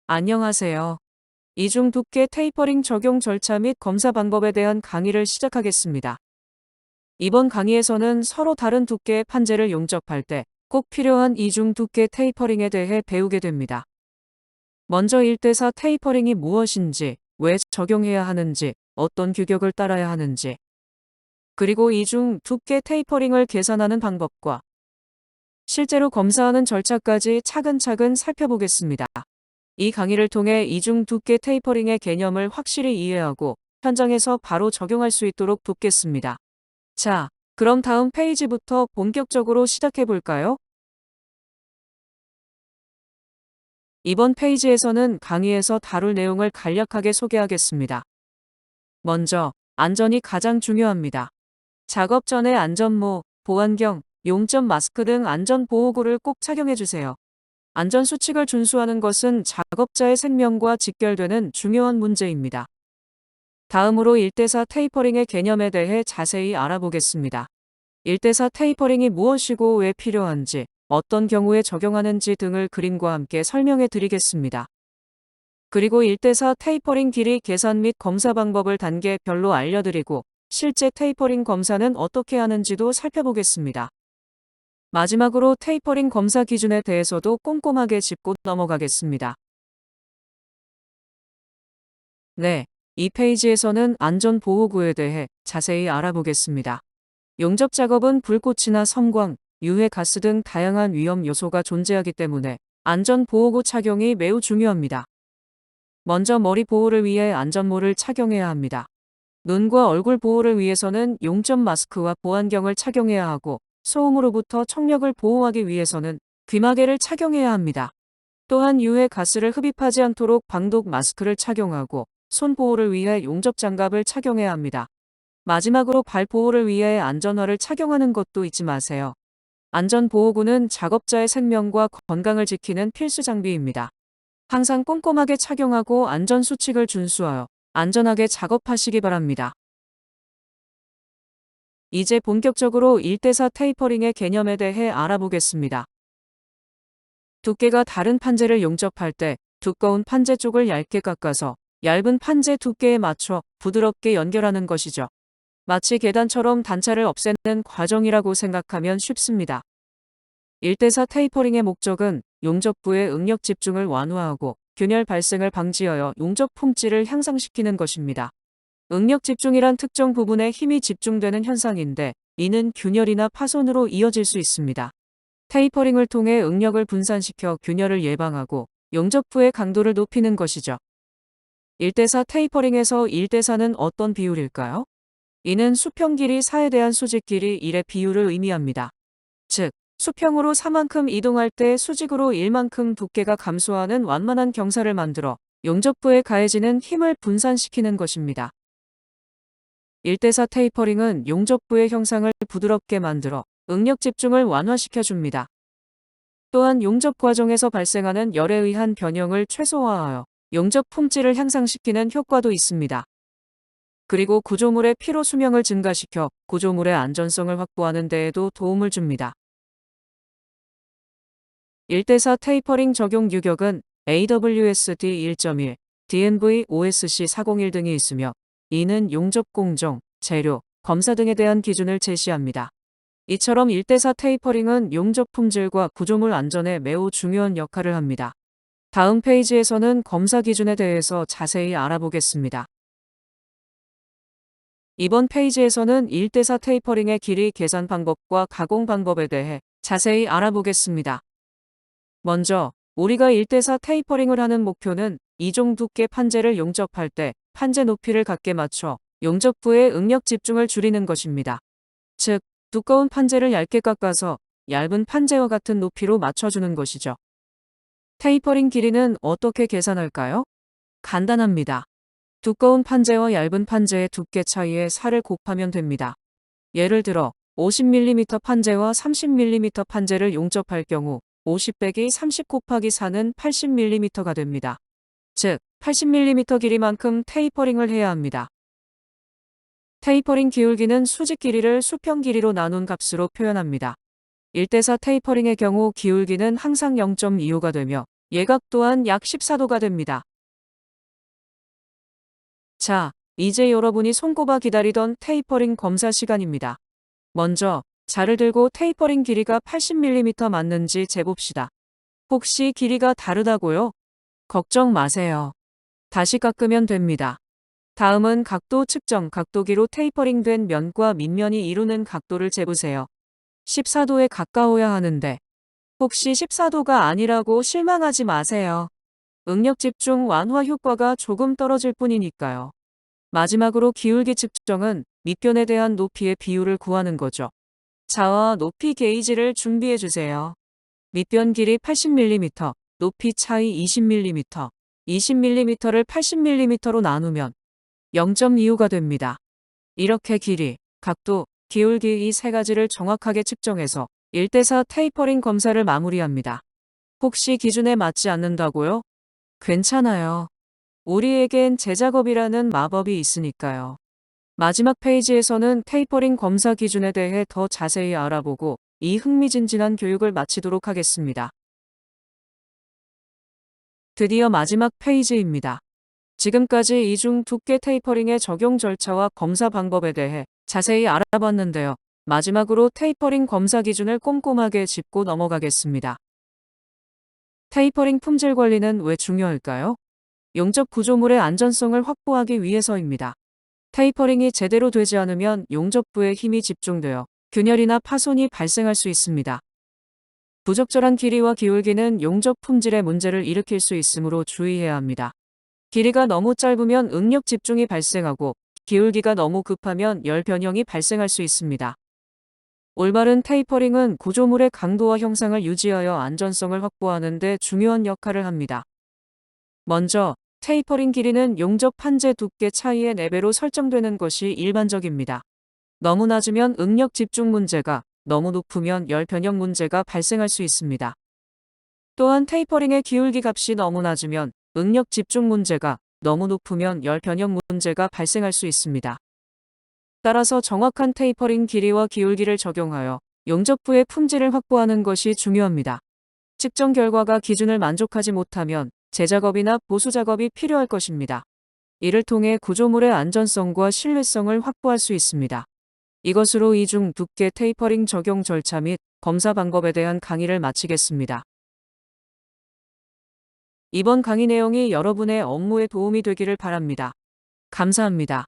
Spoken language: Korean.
안녕하세요. 이중 두께 테이퍼링 적용 절차 및 검사 방법에 대한 강의를 시작하겠습니다. 이번 강의에서는 서로 다른 두께의 판재를 용접할 때 꼭 필요한 이중 두께 테이퍼링에 대해 배우게 됩니다. 먼저 1대4 테이퍼링이 무엇인지, 왜 적용해야 하는지, 어떤 규격을 따라야 하는지, 그리고 이중 두께 테이퍼링을 계산하는 방법과 실제로 검사하는 절차까지 차근차근 살펴보겠습니다. 이 강의를 통해 이중 두께 테이퍼링의 개념을 확실히 이해하고 현장에서 바로 적용할 수 있도록 돕겠습니다. 자, 그럼 다음 페이지부터 본격적으로 시작해 볼까요? 이번 페이지에서는 강의에서 다룰 내용을 간략하게 소개하겠습니다. 먼저, 안전이 가장 중요합니다. 작업 전에 안전모, 보안경, 용접 마스크 등 안전보호구를 꼭 착용해 주세요. 안전수칙을 준수하는 것은 작업자의 생명과 직결되는 중요한 문제입니다. 다음으로 1대4 테이퍼링의 개념에 대해 자세히 알아보겠습니다. 1대4 테이퍼링이 무엇이고 왜 필요한지, 어떤 경우에 적용하는지 등을 그림과 함께 설명해 드리겠습니다. 그리고 1대4 테이퍼링 길이 계산 및 검사 방법을 단계별로 알려드리고 실제 테이퍼링 검사는 어떻게 하는지도 살펴보겠습니다. 마지막으로 테이퍼링 검사 기준에 대해서도 꼼꼼하게 짚고 넘어가겠습니다. 네, 이 페이지에서는 안전보호구에 대해 자세히 알아보겠습니다. 용접 작업은 불꽃이나 섬광, 유해가스 등 다양한 위험 요소가 존재하기 때문에 안전보호구 착용이 매우 중요합니다. 먼저 머리 보호를 위해 안전모를 착용해야 합니다. 눈과 얼굴 보호를 위해서는 용접 마스크와 보안경을 착용해야 하고 소음으로부터 청력을 보호하기 위해서는 귀마개를 착용해야 합니다. 또한 유해 가스를 흡입하지 않도록 방독 마스크를 착용하고 손 보호를 위해 용접 장갑을 착용해야 합니다. 마지막으로 발 보호를 위해 안전화를 착용하는 것도 잊지 마세요. 안전보호구는 작업자의 생명과 건강을 지키는 필수 장비입니다. 항상 꼼꼼하게 착용하고 안전수칙을 준수하여 안전하게 작업하시기 바랍니다. 이제 본격적으로 1대4 테이퍼링의 개념에 대해 알아보겠습니다. 두께가 다른 판재를 용접할 때 두꺼운 판재 쪽을 얇게 깎아서 얇은 판재 두께에 맞춰 부드럽게 연결하는 것이죠. 마치 계단처럼 단차를 없애는 과정이라고 생각하면 쉽습니다. 1대4 테이퍼링의 목적은 용접부의 응력 집중을 완화하고 균열 발생을 방지하여 용접 품질을 향상시키는 것입니다. 응력 집중이란 특정 부분에 힘이 집중되는 현상인데 이는 균열이나 파손으로 이어질 수 있습니다. 테이퍼링을 통해 응력을 분산시켜 균열을 예방하고 용접부의 강도를 높이는 것이죠. 1대4 테이퍼링에서 1대4는 어떤 비율일까요? 이는 수평 길이 4에 대한 수직 길이 1의 비율을 의미합니다. 즉, 수평으로 4만큼 이동할 때 수직으로 1만큼 두께가 감소하는 완만한 경사를 만들어 용접부에 가해지는 힘을 분산시키는 것입니다. 1대4 테이퍼링은 용접부의 형상을 부드럽게 만들어 응력 집중을 완화시켜 줍니다. 또한 용접 과정에서 발생하는 열에 의한 변형을 최소화하여 용접 품질을 향상시키는 효과도 있습니다. 그리고 구조물의 피로 수명을 증가시켜 구조물의 안전성을 확보하는 데에도 도움을 줍니다. 1대4 테이퍼링 적용 유격은 AWSD 1.1, DNV OSC 401 등이 있으며 이는 용접 공정, 재료, 검사 등에 대한 기준을 제시합니다. 이처럼 1대4 테이퍼링은 용접 품질과 구조물 안전에 매우 중요한 역할을 합니다. 다음 페이지에서는 검사 기준에 대해서 자세히 알아보겠습니다. 이번 페이지에서는 1대4 테이퍼링의 길이 계산 방법과 가공 방법에 대해 자세히 알아보겠습니다. 먼저 우리가 1대4 테이퍼링을 하는 목표는 이중 두께 판재를 용접할 때 판재 높이를 같게 맞춰 용접부의 응력 집중을 줄이는 것입니다. 즉, 두꺼운 판재를 얇게 깎아서 얇은 판재와 같은 높이로 맞춰주는 것이죠. 테이퍼링 길이는 어떻게 계산할까요? 간단합니다. 두꺼운 판재와 얇은 판재의 두께 차이에 4를 곱하면 됩니다. 예를 들어 50mm 판재와 30mm 판재를 용접할 경우 50 빼기 30 곱하기 4는 80mm가 됩니다. 즉, 80mm 길이만큼 테이퍼링을 해야 합니다. 테이퍼링 기울기는 수직 길이를 수평 길이로 나눈 값으로 표현합니다. 1대4 테이퍼링의 경우 기울기는 항상 0.25가 되며 예각 또한 약 14도가 됩니다. 자, 이제 여러분이 손꼽아 기다리던 테이퍼링 검사 시간입니다. 먼저 자를 들고 테이퍼링 길이가 80mm 맞는지 재봅시다. 혹시 길이가 다르다고요? 걱정 마세요. 다시 깎으면 됩니다. 다음은 각도 측정, 각도기로 테이퍼링 된 면과 밑면이 이루는 각도를 재보세요. 14도에 가까워야 하는데 혹시 14도가 아니라고 실망하지 마세요. 응력 집중 완화 효과가 조금 떨어질 뿐이니까요. 마지막으로 기울기 측정은 밑변에 대한 높이의 비율을 구하는 거죠. 자와 높이 게이지를 준비해 주세요. 밑변 길이 80mm, 높이 차이 20mm, 20mm를 80mm로 나누면 0.25가 됩니다. 이렇게 길이, 각도, 기울기 이 세 가지를 정확하게 측정해서 1대4 테이퍼링 검사를 마무리합니다. 혹시 기준에 맞지 않는다고요? 괜찮아요. 우리에겐 재작업이라는 마법이 있으니까요. 마지막 페이지에서는 테이퍼링 검사 기준에 대해 더 자세히 알아보고 이 흥미진진한 교육을 마치도록 하겠습니다. 드디어 마지막 페이지입니다. 지금까지 이중 두께 테이퍼링의 적용 절차와 검사 방법에 대해 자세히 알아봤는데요. 마지막으로 테이퍼링 검사 기준을 꼼꼼하게 짚고 넘어가겠습니다. 테이퍼링 품질 관리는 왜 중요할까요? 용접 구조물의 안전성을 확보하기 위해서입니다. 테이퍼링이 제대로 되지 않으면 용접부에 힘이 집중되어 균열이나 파손이 발생할 수 있습니다. 부적절한 길이와 기울기는 용접 품질에 문제를 일으킬 수 있으므로 주의해야 합니다. 길이가 너무 짧으면 응력 집중이 발생하고 기울기가 너무 급하면 열 변형이 발생할 수 있습니다. 올바른 테이퍼링은 구조물의 강도와 형상을 유지하여 안전성을 확보하는 데 중요한 역할을 합니다. 먼저 테이퍼링 길이는 용접 판재 두께 차이의 4배로 설정되는 것이 일반적입니다. 너무 낮으면 응력 집중 문제가, 너무 높으면 열 변형 문제가 발생할 수 있습니다. 또한 테이퍼링의 기울기 값이 너무 낮으면 응력 집중 문제가, 너무 높으면 열 변형 문제가 발생할 수 있습니다. 따라서 정확한 테이퍼링 길이와 기울기를 적용하여 용접부의 품질을 확보하는 것이 중요합니다. 측정 결과가 기준을 만족하지 못하면 재작업이나 보수 작업이 필요할 것입니다. 이를 통해 구조물의 안전성과 신뢰성을 확보할 수 있습니다. 이것으로 이중 두께 테이퍼링 적용 절차 및 검사 방법에 대한 강의를 마치겠습니다. 이번 강의 내용이 여러분의 업무에 도움이 되기를 바랍니다. 감사합니다.